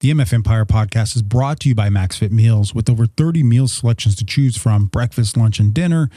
The MF Empire podcast is brought to you by MaxFit Meals. With over 30 meal selections to choose from, breakfast, lunch, and dinner,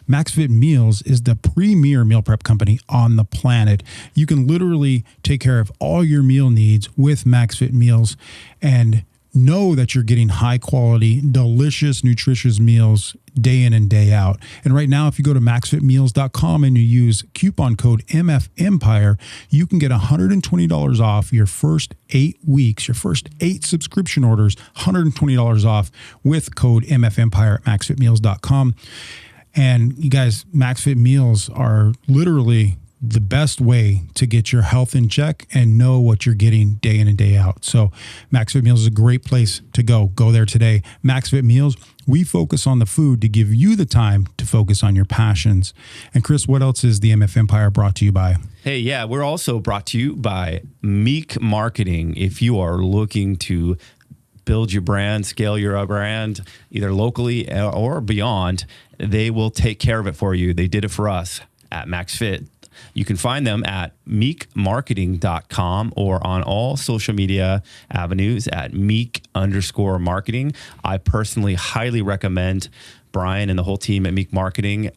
MaxFit Meals is the premier meal prep company on the planet. You can literally take care of all your meal needs with MaxFit Meals and know that you're getting high quality, delicious, nutritious meals day in and day out. And right now, if you go to maxfitmeals.com and you use coupon code MFEmpire, you can get $120 off your first 8 weeks, your first 8 subscription orders, $120 off with code MFEmpire at maxfitmeals.com. And you guys, MaxFit Meals are literally the best way to get your health in check and know what you're getting day in and day out. So MaxFit Meals is a great place to go. Go there today. MaxFit Meals, we focus on the food to give you the time to focus on your passions. And Kris, what else is the MF Empire brought to you by? Hey, yeah, we're also brought to you by Meek Marketing. If you are looking to build your brand, scale your brand, either locally or beyond, they will take care of it for you. They did it for us at MaxFit. You can find them at meekmarketing.com or on all social media avenues at meek_marketing. I personally highly recommend Brian and the whole team at Meek Marketing.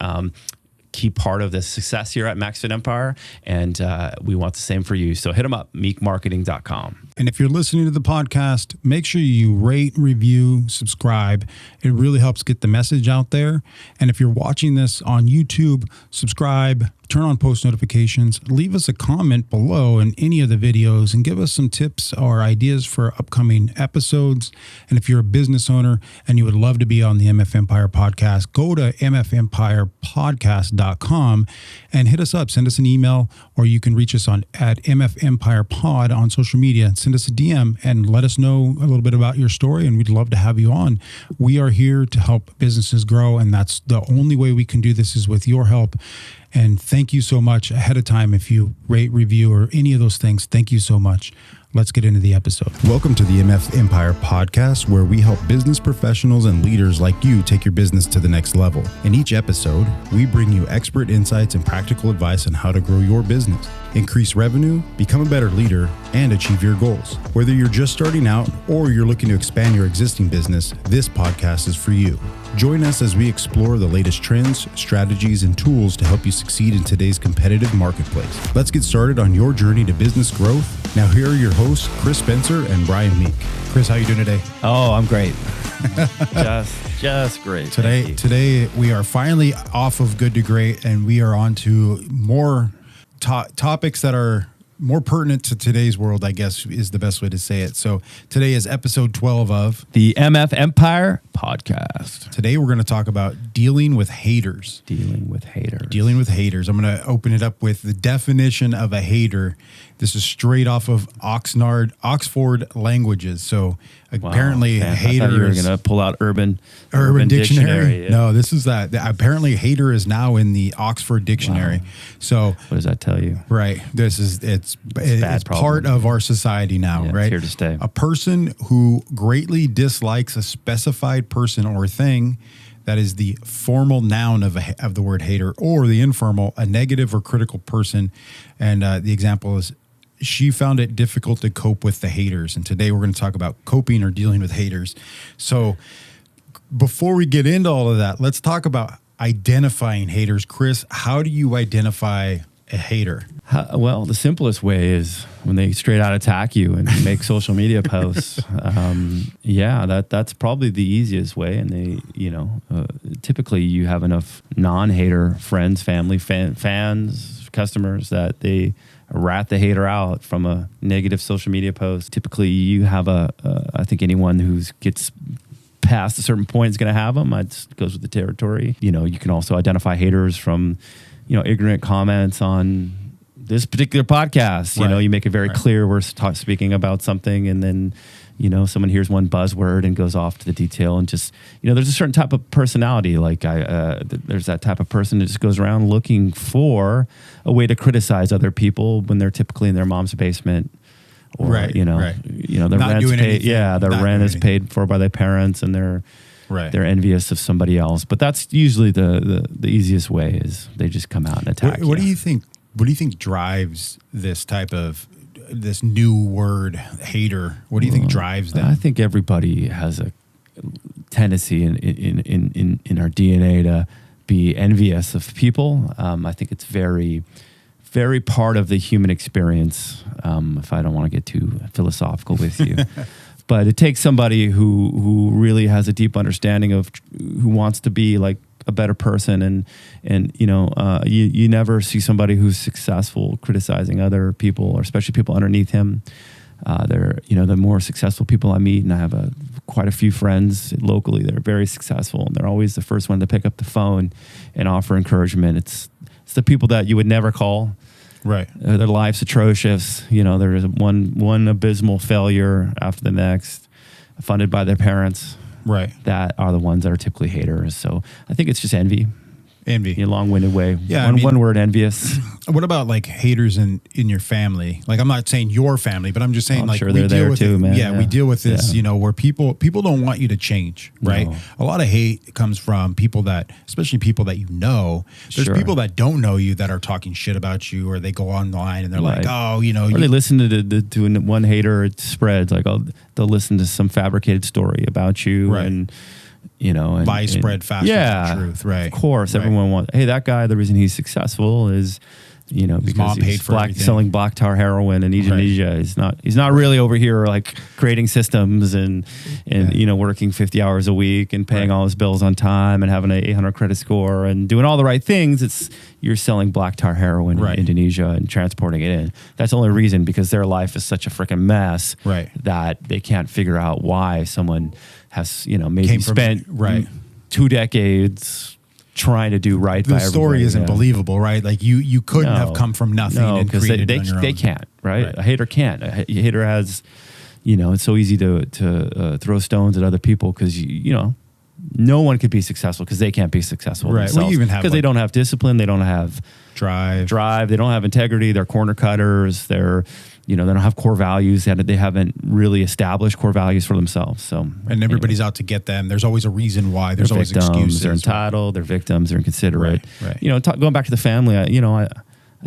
Key part of the success here at MaxFit Empire, and we want the same for you. So hit them up, meekmarketing.com. And if you're listening to the podcast, make sure you rate, review, subscribe. It really helps get the message out there. And if you're watching this on YouTube, subscribe, turn on post notifications, leave us a comment below in any of the videos and give us some tips or ideas for upcoming episodes. And if you're a business owner and you would love to be on the MF Empire podcast, go to mfempirepodcast.com and hit us up. Send us an email, or you can reach us at MF Empire Pod on social media. Send us a DM and let us know a little bit about your story, and we'd love to have you on. We are here to help businesses grow, and that's the only way we can do this is with your help. And thank you so much ahead of time if you rate, review, or any of those things. Thank you so much. Let's get into the episode. Welcome to the MF Empire podcast, where we help business professionals and leaders like you take your business to the next level. In each episode, we bring you expert insights and practical advice on how to grow your business, increase revenue, become a better leader, and achieve your goals. Whether you're just starting out or you're looking to expand your existing business, this podcast is for you. Join us as we explore the latest trends, strategies, and tools to help you succeed in today's competitive marketplace. Let's get started on your journey to business growth. Now, here are your hosts, Kris Spencer and Brian Meek. Kris, how you doing today? Oh, I'm great. just great. Today we are finally off of good to great, and we are on to more topics that are more pertinent to today's world, I guess is the best way to say it. So today is episode 12 of the MF Empire podcast. Today we're going to talk about dealing with haters. Dealing with haters. I'm going to open it up with the definition of a hater. This is straight off of Oxford Languages. So apparently, wow, hater. I thought you were going to pull out Urban Dictionary. Yeah. No, this is that. Apparently, hater is now in the Oxford Dictionary. Wow. So what does that tell you? Right. It's part of our society now. Yeah, right. It's here to stay. A person who greatly dislikes a specified person or thing. That is the formal noun of the word hater, or the informal, a negative or critical person. And the example is, she found it difficult to cope with the haters. And today we're going to talk about coping or dealing with haters. So before we get into all of that, let's talk about identifying haters. Kris, how do you identify a hater? Well, the simplest way is when they straight out attack you and make social media posts. That's probably the easiest way. And they, typically you have enough non-hater friends, family, fans, customers that they rat the hater out from a negative social media post. Typically you have I think anyone who gets past a certain point is going to have them. It goes with the territory. You can also identify haters from, ignorant comments on this particular podcast. Right. You make it very clear we're speaking about something, and then, someone hears one buzzword and goes off to the detail, and just, there's a certain type of personality. Like there's that type of person that just goes around looking for a way to criticize other people when they're typically in their mom's basement. Or, right. The rent's paid. Yeah, the rent is paid for by their parents, and they're envious of somebody else. But that's usually the easiest way, is they just come out and attack. What do you think? What do you think drives this type of this new word, hater? What do you think drives that? I think everybody has a tendency in our DNA to be envious of people. I think it's very, very part of the human experience. If I don't want to get too philosophical with you, but it takes somebody who really has a deep understanding of, who wants to be like a better person, and you never see somebody who's successful criticizing other people, or especially people underneath him. They're, the more successful people I meet, and I have quite a few friends locally that are very successful, and they're always the first one to pick up the phone and offer encouragement. It's the people that you would never call. Right. Their life's atrocious. There's one abysmal failure after the next, funded by their parents. Right. That are the ones that are typically haters. So I think it's just envy. Envy. In a long-winded way. Yeah. One word, envious. What about like haters in your family? Like, I'm not saying your family, but I'm just saying, like, sure they're there too, man. Yeah, we deal with this, where people don't want you to change, right? No. A lot of hate comes from people especially people that you know. There's people that don't know you that are talking shit about you, or they go online and they're like, oh, or they listen to one hater, it spreads. Like, they'll listen to some fabricated story about you, right. and lies spread faster than the truth, right? Of course, everyone wants. Hey, that guy. The reason he's successful is, because he's selling black tar heroin in Indonesia. Right. He's not really over here like creating systems and working 50 hours a week and paying all his bills on time and having an 800 credit score and doing all the right things. You're selling black tar heroin in Indonesia and transporting it in. That's the only reason, because their life is such a freaking mess, that they can't figure out why someone has maybe spent 2 decades trying to do right by everybody. The story isn't believable, right? Like, you couldn't have come from nothing and created it on your own. They can't, right? A hater can't. A hater has, it's so easy to throw stones at other people, because no one could be successful because they can't be successful themselves. Because they don't have discipline, they don't have drive, they don't have integrity. They're corner cutters. They don't have core values. They haven't really established core values for themselves. So, and everybody's out to get them. There's always a reason why. There's always excuses. They're entitled. They're victims. They're inconsiderate. Right. Going back to the family. I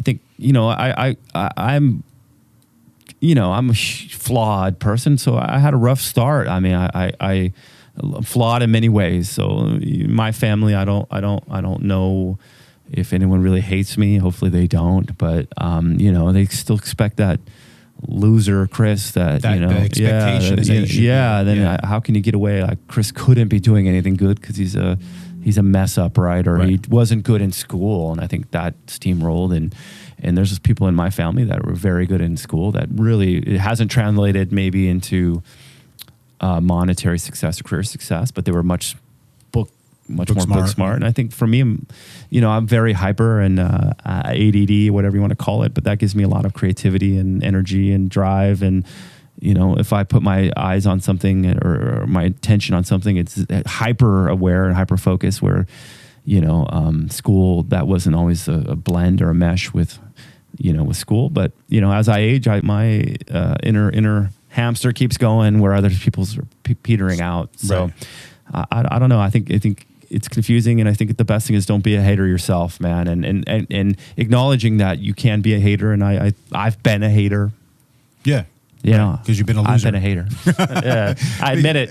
think I'm a flawed person. So I had a rough start. I mean, I'm flawed in many ways. So my family, I don't know if anyone really hates me. Hopefully they don't. But they still expect that loser Kris, the expectation is how can you get away? Like, Kris couldn't be doing anything good because he's a mess up, right? Or he wasn't good in school, and I think that steamrolled. And there's just people in my family that were very good in school that really, it hasn't translated maybe into monetary success or career success, but they were much more book smart. And I think for me, I'm very hyper and ADD, whatever you want to call it, but that gives me a lot of creativity and energy and drive. And, if I put my eyes on something or my attention on something, it's hyper aware and hyper focused, where, school, that wasn't always a blend or a mesh with school. But, as I age, my inner hamster keeps going where other people's are petering out. So I don't know. I think it's confusing, and I think the best thing is don't be a hater yourself, man, and acknowledging that you can be a hater. And I've been a hater. Yeah. Because you've been a loser. I've been a hater. Yeah, I admit it.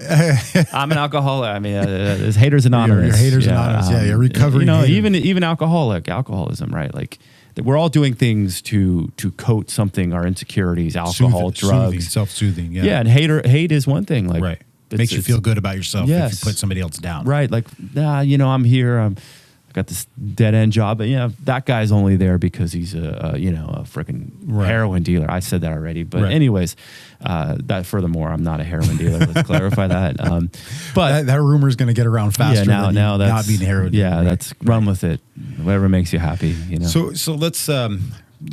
I'm an alcoholic. I mean, there's Haters Anonymous. You're Haters Anonymous. You're recovering. Even alcoholism, right? Like, we're all doing things to coat something, our insecurities, alcohol, drugs, self-soothing. Yeah, and hate is one thing. Like, makes you feel good about yourself if you put somebody else down. Right. Like, I'm here. I got this dead end job, but that guy's only there because he's a freaking heroin dealer. I said that already, but anyways, that furthermore, I'm not a heroin dealer. Let's clarify that. But that rumor is going to get around faster. Yeah, now that's not being a heroin dealer. Yeah, that's run with it. Whatever makes you happy. So let's.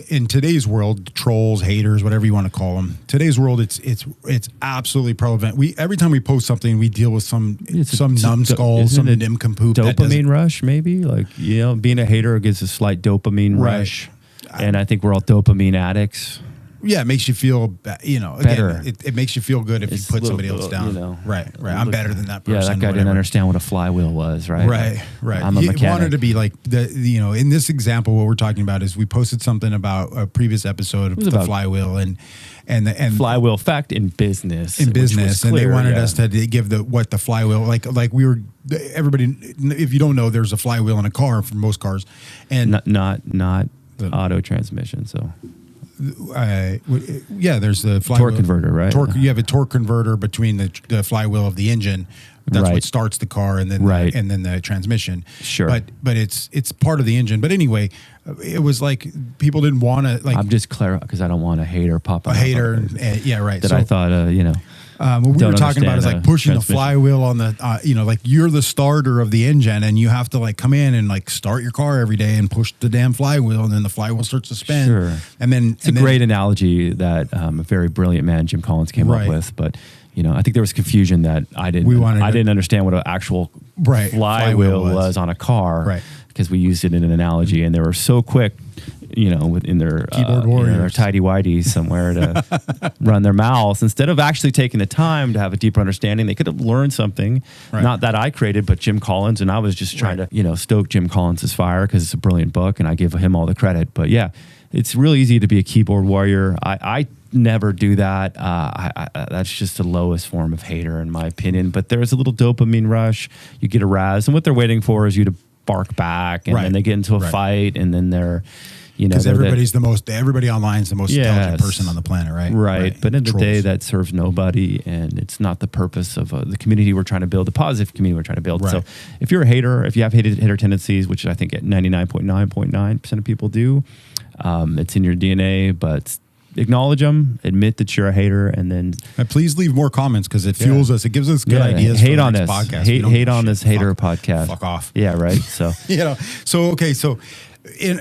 In today's world, trolls, haters, whatever you want to call them, today's world, it's absolutely prevalent. Every time we post something, we deal with some numbskull, some nincompoop. Dopamine rush, maybe, like, being a hater gives a slight dopamine rush, and I think we're all dopamine addicts. Yeah, it makes you feel, better. Again, it makes you feel good if It's you put little, somebody else down. Right. I'm better than that person. Yeah, that guy didn't understand what a flywheel was, right? Right. I'm a mechanic. He wanted to be like, in this example, what we're talking about is we posted something about a previous episode of the flywheel and flywheel fact in business. And they wanted us to give what the flywheel, like we were, everybody, if you don't know, there's a flywheel in a car for most cars. And not auto transmission, so... there's the flywheel, torque converter, right? You have a torque converter between the flywheel of the engine. That's what starts the car, and then the transmission. Sure, but it's part of the engine. But anyway, it was like people didn't want to like. I'm just clear because I don't want a hater popping. A hater, right. That I thought, what we were talking about is like pushing the flywheel on the, like you're the starter of the engine and you have to like come in and like start your car every day and push the damn flywheel and then the flywheel starts to spin. Sure. And then it's a great analogy that a very brilliant man, Jim Collins, came up with. But, I think there was confusion that I didn't understand what an actual flywheel was on a car. Right. Because we used it in an analogy and they were so quick, within their keyboard warriors, their tidy whities somewhere to run their mouths instead of actually taking the time to have a deeper understanding. They could have learned something, not that I created, but Jim Collins, and I was just trying to stoke Jim Collins's fire because it's a brilliant book and I give him all the credit. But yeah, it's really easy to be a keyboard warrior. I never do that. That's just the lowest form of hater in my opinion. But there's a little dopamine rush. You get aroused, and what they're waiting for is you to bark back, and then they get into a fight, and then they're because everybody online is the most intelligent person on the planet, right? But at the end of the day, that serves nobody, and it's not the purpose of the community we're trying to build, the positive community we're trying to build. So if you're a hater, if you have hater tendencies, which I think 99.9% of people do, it's in your DNA, but acknowledge them, admit that you're a hater, and then please leave more comments because it fuels us. It gives us good ideas. Hate on this podcast. Hate on this hater podcast. Fuck off. Yeah, right. So So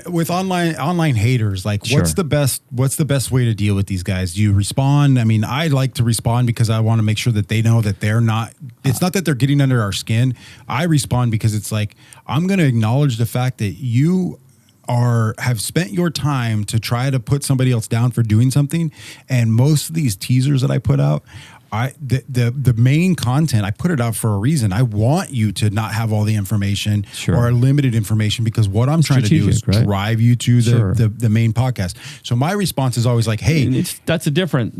with online haters, like what's the best way to deal with these guys? Do you respond? I mean, I like to respond because I want to make sure that they know that they're not. It's not that they're getting under our skin. I respond because it's like I'm going to acknowledge the fact that you have spent your time to try to put somebody else down for doing something, and most of these teasers that I put out, the main content, I put it out for a reason. I want you to not have all the information or limited information because what I'm trying to do is drive you to the main podcast. So my response is always like, hey, there's a difference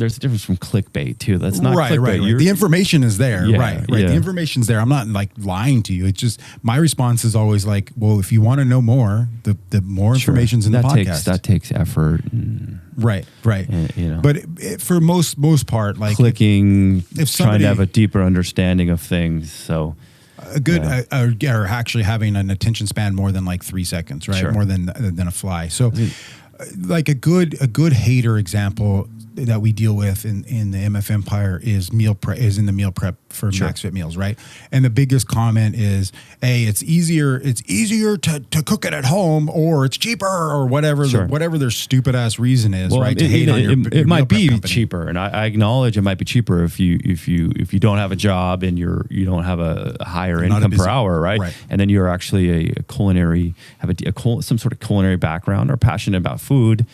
from clickbait too. That's not clickbait. Right. The information is there. Right. The information's there. I'm not like lying to you. It's just my response is always like, well, if you want to know more, the more information's in the podcast. That takes effort. Right. But for most part, like clicking, if somebody, trying to have a deeper understanding of things. So or actually having an attention span more than like 3 seconds, right? More than a fly. So like a good hater example that we deal with in the MF Empire is in the meal prep for Max Fit Meals, right? And the biggest comment is, hey, it's easier to cook it at home, or it's cheaper, or whatever whatever their stupid ass reason is, right? To hate on your it might be company. Cheaper, and I acknowledge it might be cheaper if you don't have a job and you don't have a higher income per hour, right? And then you're actually a culinary, some sort of culinary background or passionate about food.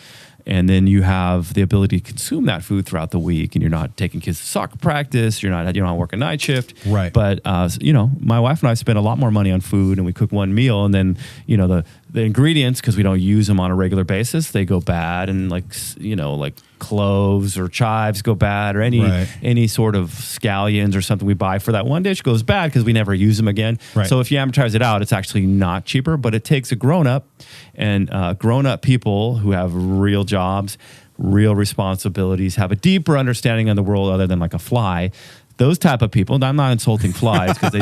And then you have the ability to consume that food throughout the week, and you're not taking kids to soccer practice. You're not working night shift. Right. But my wife and I spend a lot more money on food, and we cook one meal, and then the ingredients, because we don't use them on a regular basis, they go bad, and like cloves or chives go bad, or any sort of scallions or something we buy for that one dish goes bad because we never use them again. Right. So if you amortize it out, it's actually not cheaper, but it takes a grown-up and grown-up people who have real jobs, real responsibilities, have a deeper understanding of the world other than like a fly. Those type of people, and I'm not insulting flies because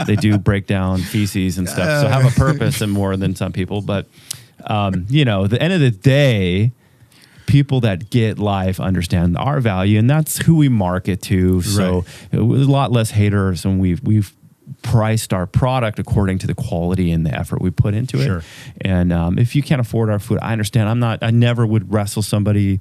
they do break down feces and stuff, so have a purpose and more than some people. But at the end of the day, people that get life understand our value, and that's who we market to. So it was a lot less haters, and we've priced our product according to the quality and the effort we put into it. And if you can't afford our food, I understand. I never would wrestle somebody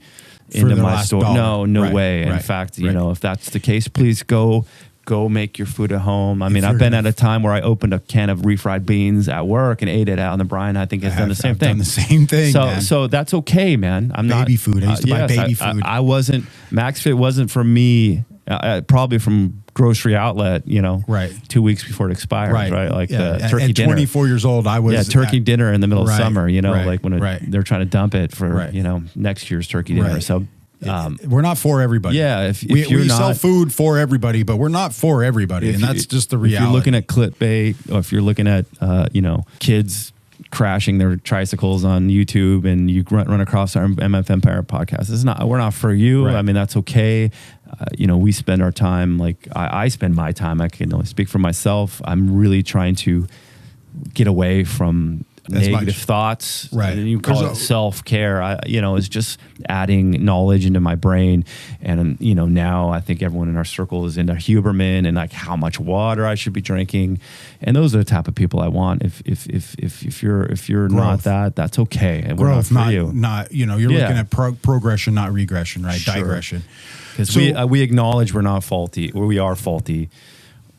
into my store. No way. In fact, if that's the case, please go go make your food at home. I mean, you're I've been gonna- at a time where I opened a can of refried beans at work and ate it out, and Brian, I think, has done the same I've thing. done the same thing, man. So that's okay, man. I'm not Baby food. I used to buy baby food. I wasn't MaxFit wasn't for me. Probably from grocery outlet, Right. 2 weeks before it expires, right? Like the turkey at dinner. 24 years old, I was Turkey dinner in the middle of Right, summer, right, like when right. they're trying to dump it for, Right. next year's turkey dinner. Right. So, we're not for everybody. yeah, if we you're not, sell food for everybody, but we're not for everybody, and that's just the reality. If you're looking at clickbait, or if you're looking at, kids crashing their tricycles on YouTube, and you run across our MF Empire podcast, we're not for you. Right. I mean, that's okay. We spend our time, like I spend my time. I can only speak for myself. I'm really trying to get away from negative thoughts. Right. And you call it self-care. It's just adding knowledge into my brain. And, now I think everyone in our circle is into Huberman and like how much water I should be drinking. And those are the type of people I want. If you're not that, that's okay. And growth, we're not for you. not, you're looking at progression, not regression, right? Sure. Digression. Because we acknowledge we're not faulty, or we are faulty.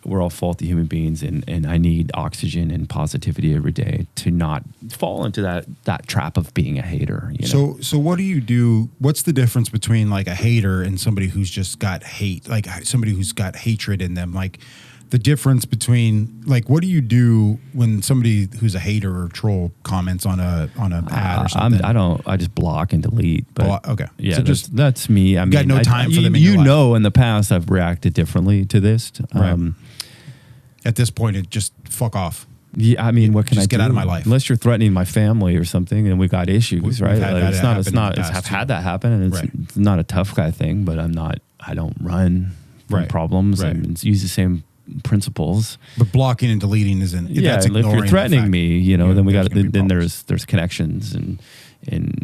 We're all faulty human beings, and I need oxygen and positivity every day to not fall into that trap of being a hater. So what do you do? What's the difference between like a hater and somebody who's just got hate, like somebody who's got hatred in them? Like the difference between, like, what do you do when somebody who's a hater or troll comments on a ad or something? I just block and delete. But okay, yeah, so that's me. I mean, got no time for them in your life. In the past I've reacted differently to this. Right. At this point, it just fuck off. Yeah, I mean, what can I do? Just get out of my life. Unless you're threatening my family or something, and we got issues, right? Had Like, that I've had that happen, and it's not a tough guy thing. But I don't run from problems. Right. I mean, use the same principles. But blocking and deleting isn't. Yeah, that's and if you're threatening me, then we got then there's connections, and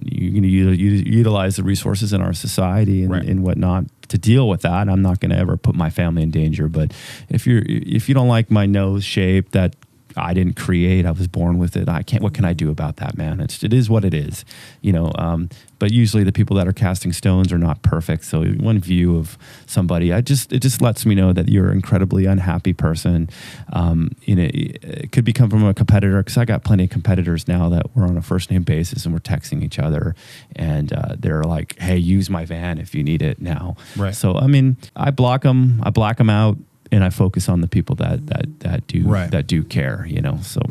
you're going to utilize the resources in our society and whatnot to deal with that. I'm not going to ever put my family in danger. But if you don't like my nose shape that I didn't create, I was born with it. What can I do about that, man? It is what it is, but usually the people that are casting stones are not perfect. So one view of somebody, it just lets me know that you're an incredibly unhappy person. It could become from a competitor, because I got plenty of competitors now that we're on a first name basis and we're texting each other, and they're like, "Hey, use my van if you need it now." Right. So I mean, I block them out. And I focus on the people that do care, So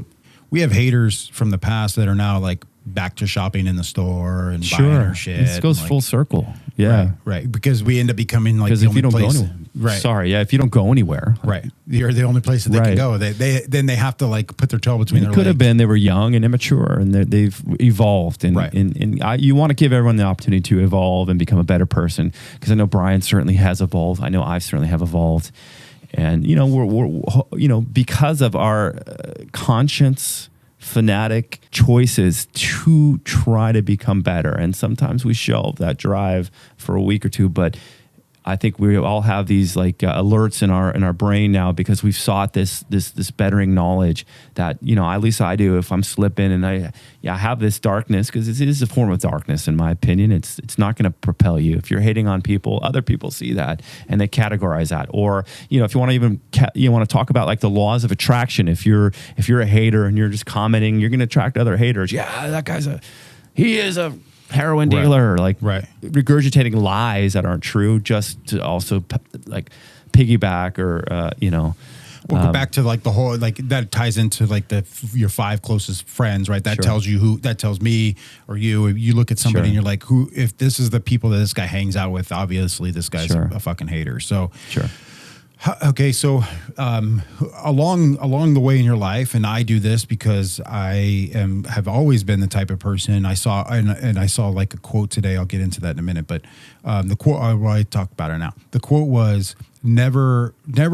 we have haters from the past that are now like back to shopping in the store and buying our shit. It goes full circle. Yeah. Right. Because we end up becoming like because the if you only don't place. go anywhere, Right. Sorry. Yeah. If you don't go anywhere. Right. You're the only place that they can go. Then they have to like put their toe between their legs. It could have been they were young and immature, and they've evolved. And, you want to give everyone the opportunity to evolve and become a better person. Because I know Brian certainly has evolved. I know I certainly have evolved. And, we're because of our conscience, fanatic choices to try to become better. And sometimes we shelve that drive for a week or two, but I think we all have these like alerts in our brain now, because we've sought this bettering knowledge that, at least I do. If I'm slipping and I have this darkness, because it is a form of darkness, in my opinion. It's not going to propel you. If you're hating on people, other people see that and they categorize that. Or, if you want to want to talk about like the laws of attraction, if you're a hater and you're just commenting, you're going to attract other haters. Yeah, that guy's he is a heroin dealer, regurgitating lies that aren't true, just to also like piggyback or We'll go back to like the whole, like that ties into like your 5 closest friends, right? That tells you that tells me or you look at somebody and you're like, if this is the people that this guy hangs out with, obviously this guy's a fucking hater. So okay, so along the way in your life, and I do this because I have always been the type of person. I saw like a quote today. I'll get into that in a minute, but the quote, I talk about it now. The quote was, "Never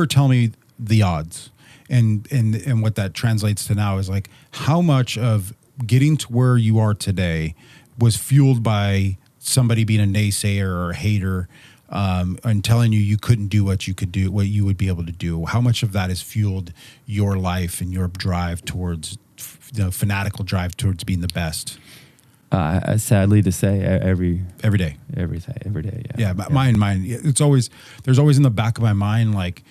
tell me the odds," and what that translates to now is like how much of getting to where you are today was fueled by somebody being a naysayer or a hater. And telling you couldn't do what you could do, what you would be able to do. How much of that has fueled your life and your drive towards, fanatical drive towards being the best? Sadly to say, every day. Every day. Yeah, but mine. There's always in the back of my mind, like,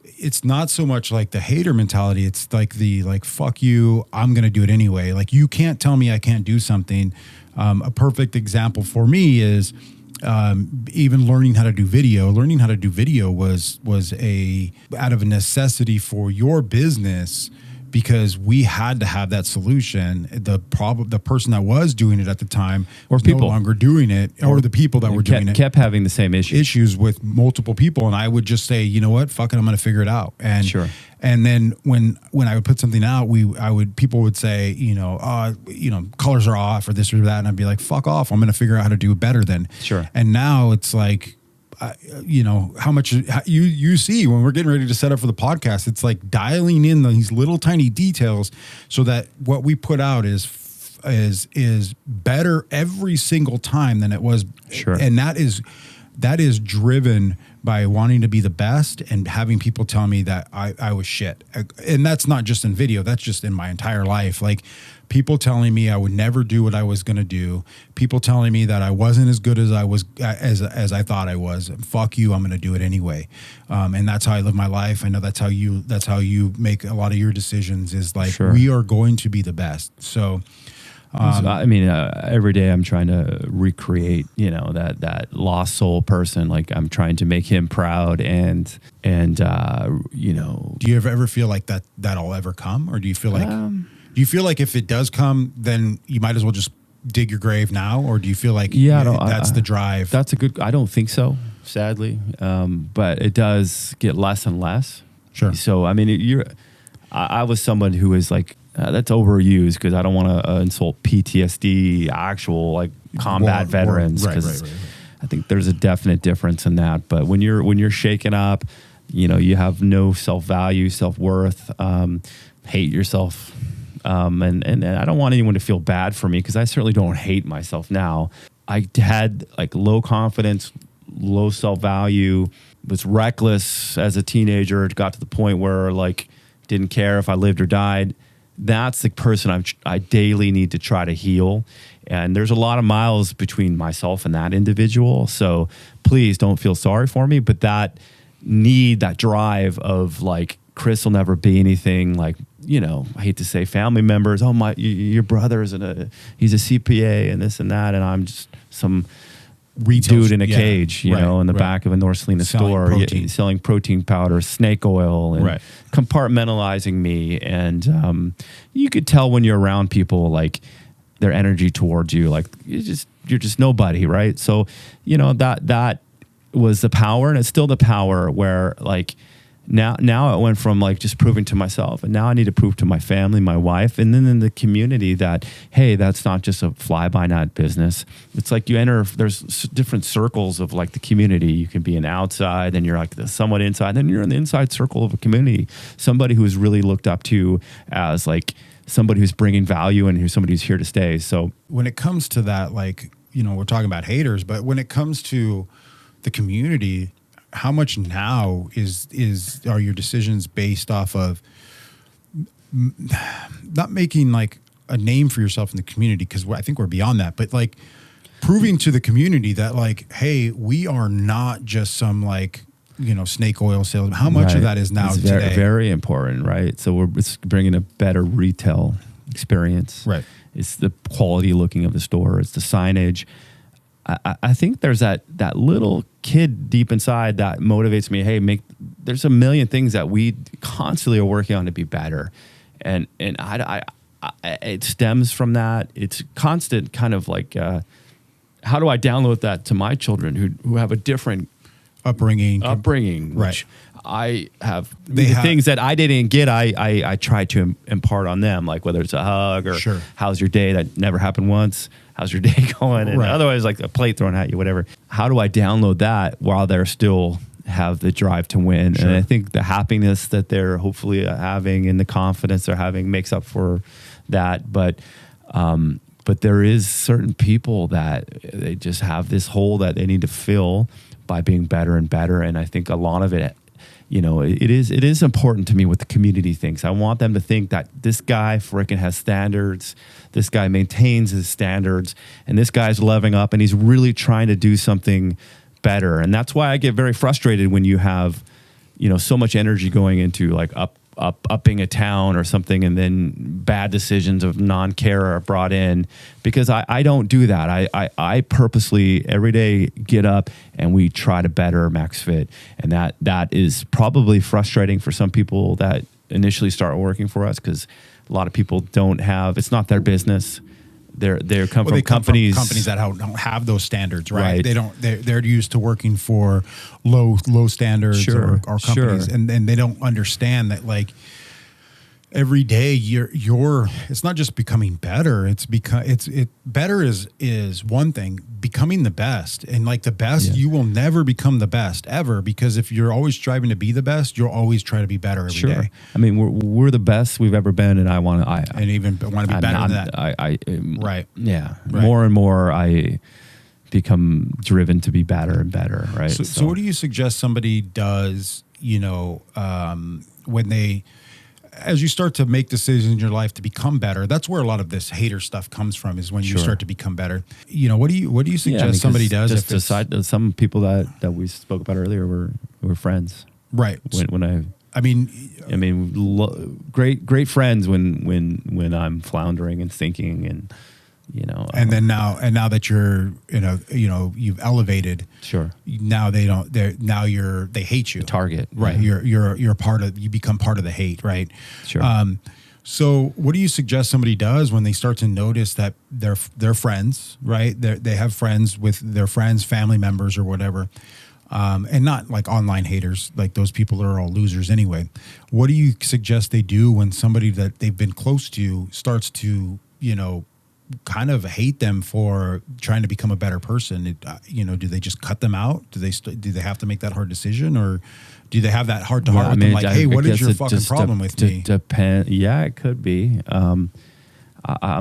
it's not so much like the hater mentality. It's like fuck you, I'm going to do it anyway. Like, you can't tell me I can't do something. A perfect example for me is even learning how to do video. Learning how to do video was out of a necessity for your business, because we had to have that solution. The person that was doing it at the time was no longer doing it, or the people that were doing it kept having the same issues with multiple people. And I would just say, you know what, fuck it, I'm going to figure it out. And sure. And then when I would put something out, people would say, colors are off or this or that, and I'd be like, fuck off, I'm going to figure out how to do it better then. Sure. And now it's like, how much you see when we're getting ready to set up for the podcast, it's like dialing in these little tiny details so that what we put out is better every single time than it was. Sure. And that is driven by wanting to be the best and having people tell me that I was shit. And that's not just in video, that's just in my entire life. Like, people telling me I would never do what I was going to do. People telling me that I wasn't as good as I thought I was. Fuck you, I'm going to do it anyway. And that's how I live my life. I know that's how you make a lot of your decisions, is like, sure, we are going to be the best. So, every day I'm trying to recreate, that lost soul person. Like, I'm trying to make him proud, and Do you ever feel like that'll ever come, or do you feel like if it does come, then you might as well just dig your grave now, or do you feel like that's the drive? I don't think so, sadly, but it does get less and less. Sure. So I was someone who was like. That's overused, because I don't want to insult PTSD, actual like combat veterans, because right. I think there's a definite difference in that. But when you're shaken up, you have no self-value, self-worth, hate yourself, and I don't want anyone to feel bad for me, because I certainly don't hate myself now. I had like low confidence, low self-value, was reckless as a teenager. It got to the point where like didn't care if I lived or died. That's the person I daily need to try to heal. And there's a lot of miles between myself and that individual. So please don't feel sorry for me. But that drive of like, Kris will never be anything like, I hate to say family members. Oh, your brother's he's a CPA and this and that. And I'm just some retail dude in a cage, in the back of a North Salina store, selling protein powder, snake oil, and compartmentalizing me. And you could tell when you're around people, like their energy towards you, like you're just nobody, right? So, that was the power, and it's still the power where like now it went from like just proving to myself, and now I need to prove to my family, my wife, and then in the community that, hey, that's not just a fly-by-night business. It's like there's different circles of like the community. You can be an outside, then you're like the somewhat inside, then you're in the inside circle of a community. Somebody who's really looked up to as like somebody who's bringing value and who's somebody who's here to stay. So when it comes to that, like, we're talking about haters, but when it comes to the community, how much now are your decisions based off of not making like a name for yourself in the community? Because I think we're beyond that, but like proving to the community that like, hey, we are not just some like, snake oil salesman. How much of that is now today? Very, very important, right? So it's bringing a better retail experience. Right. It's the quality looking of the store. It's the signage. I think there's that little kid deep inside that motivates me. Hey, there's a million things that we constantly are working on to be better, and it stems from that. It's constant kind of like, how do I download that to my children who have a different upbringing, right? Which I have things that I didn't get. I try to impart on them, like whether it's a hug or how's your day, that never happened once. How's your day going? And otherwise, like a plate thrown at you, whatever. How do I download that while they're still have the drive to win? Sure. And I think the happiness that they're hopefully having and the confidence they're having makes up for that. But there is certain people that they just have this hole that they need to fill by being better and better. And I think a lot of it, it is important to me what the community thinks. I want them to think that this guy frickin' has standards. This guy maintains his standards, and this guy's loving up, and he's really trying to do something better. And that's why I get very frustrated when you have, so much energy going into like upping a town or something, and then bad decisions of non-care are brought in, because I don't do that. I purposely every day get up and we try to better MaxFit, and that is probably frustrating for some people that initially start working for us, because a lot of people don't have, it's not their business. They come from companies that don't have those standards, right? They don't. They're used to working for low standards or companies, and they don't understand that like every day you're. It's not just becoming better. Better is one thing. Becoming the best, and like the best, you will never become the best ever, because if you're always striving to be the best, you'll always try to be better every day. I mean, we're the best we've ever been, and I want to be better than that. Right. Yeah. Right. More and more, I become driven to be better and better. Right. So what do you suggest somebody does? When they, as you start to make decisions in your life to become better, that's where a lot of this hater stuff comes from, is when you start to become better. What do you suggest somebody does? Just decide. Some people that we spoke about earlier were friends. Right. Great friends when I'm floundering and thinking, and and then now that you're you've elevated. Sure. Now they hate you. The target. Right. Yeah. You become part of the hate. Right. Sure. So what do you suggest somebody does when they start to notice that their friends, right? They have friends with their friends, family members, or whatever. And not like online haters, like those people are all losers anyway. What do you suggest they do when somebody that they've been close to starts to, kind of hate them for trying to become a better person? Do they just cut them out? Do they have to make that hard decision, or do they have that heart to heart with them? Like, hey, what is your fucking problem with me? Depend. Yeah, it could be. I'm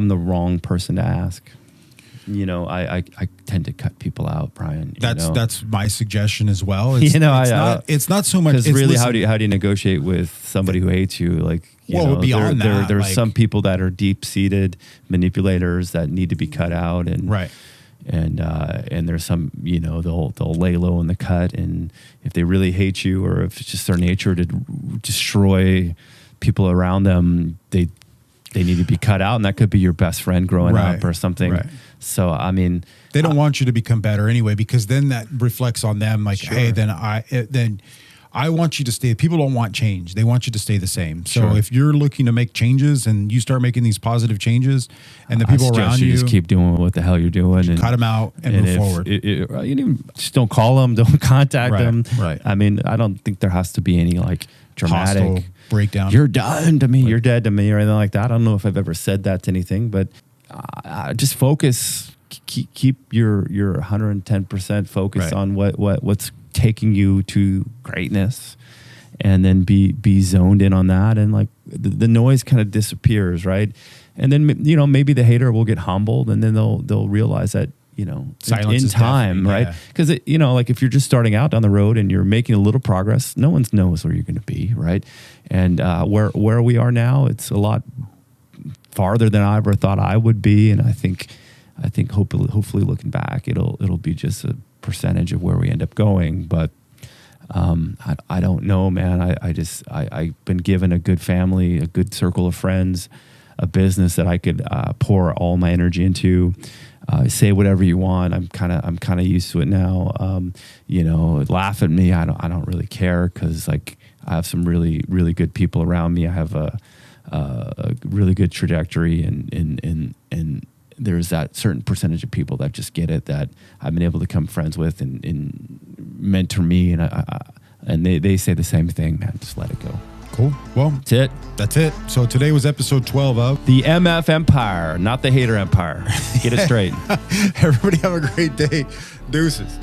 the wrong person to ask. I tend to cut people out, Brian. That's my suggestion as well. It's not so much. Because really, how do you negotiate with somebody who hates you? Like, beyond that, there's some people that are deep-seated manipulators that need to be cut out, and right. And there's some, they'll lay low in the cut, and if they really hate you, or if it's just their nature to destroy people around them, they need to be cut out, and that could be your best friend growing up or something. Right. So, I mean, they don't want you to become better anyway, because then that reflects on them. Like, hey, then I want you to stay. People don't want change. They want you to stay the same. So if you're looking to make changes and you start making these positive changes, and the people around you just keep doing what the hell you're doing, and cut them out and move forward. Just don't call them, don't contact them. Right. I mean, I don't think there has to be any like dramatic hostile breakdown. You're done to me. You're dead to me, or anything like that. I don't know if I've ever said that to anything, but just focus. Keep your 110% focused on what's taking you to greatness, and then be zoned in on that, and like the noise kind of disappears, right? And then maybe the hater will get humbled, and then they'll realize that silence in time, right? Because like if you're just starting out down the road and you're making a little progress, no one knows where you're going to be, right? And where we are now, it's a lot farther than I ever thought I would be, and I think hopefully looking back, it'll be just a percentage of where we end up going. But I don't know, man. I've been given a good family, a good circle of friends, a business that I could pour all my energy into. Say whatever you want. I'm kind of used to it now. Laugh at me. I don't really care, because like I have some really, really good people around me. I have a really good trajectory, and there's that certain percentage of people that just get it, that I've been able to become friends with and mentor me, and they say the same thing, man. Just let it go. Cool. Well, that's it. So today was episode 12 of the MF Empire, not the Hater Empire. Get it straight. Everybody have a great day. Deuces.